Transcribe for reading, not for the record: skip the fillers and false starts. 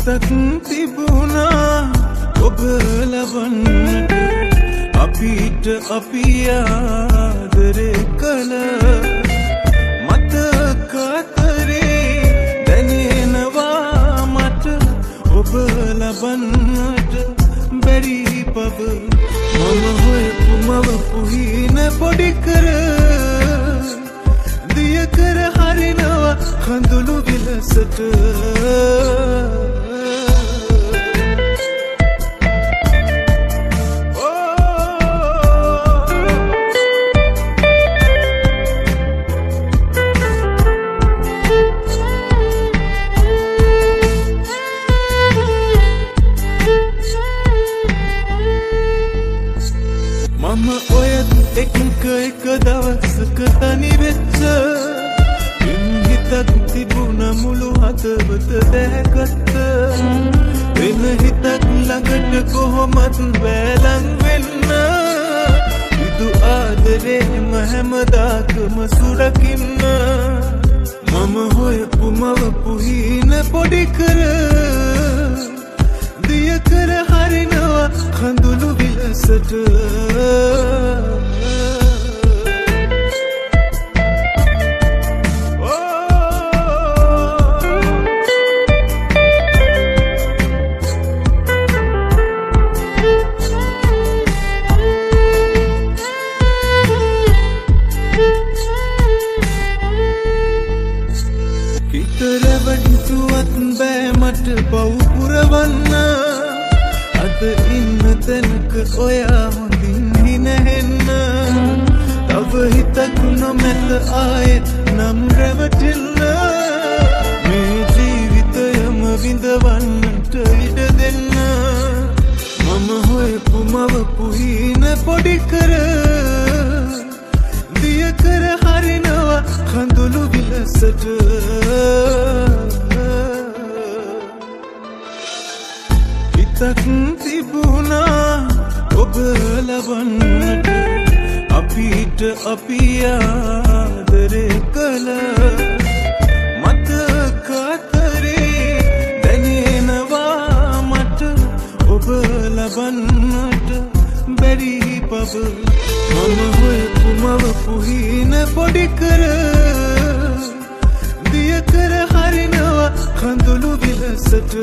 හිතක් තිබුණා ඔබ ලබන්නට අපිට අපි ආදරේ කළ මතක අතරේ දැනෙනවා මට ඔබ ලබන්නට බැරි බව මම හොයපු මවපු හීන පොඩි කර දිය කර හරිනවා කඳුළු විලසට මම ඔයත් එක දවසක තනි වෙච්ච හිතක් තිබුණ මුළු හදවත දැකත්ත වෙන හිතක් ළඟට කොහොමත් බැලන් වෙන්න විදු ආදරේම හැමදාකම සුරකින්න මම හොයපු මවපු හීන පොඩි කර දිය කර හරිනවා කඳුළු විලසට හිතරවන්තුවත් බෑ මට පව් පුරවන්න අද ඉන්න තැනක ඔයා හොඳින් හිනහෙන්න තව හිතක් නොමැත ආයෙත් නම් රැවටෙන්න මේ ජීවිතයම විඳවන්නට ඉඩ දෙන්න මම හොයපු මවපු හීන පොඩි කර දිය කර හරිනවා කඳුළු විලසට හිතක් තිබුණා ඔබ ලබන්නට අපිට අපි ආදරේ කළ මතක අතරේ දැනෙනවා මට ඔබ ලබන්නට බැරි බව මම හොයපු මවපු හීන පොඩි කර දිය කර හරිනවා කඳුළු විලසට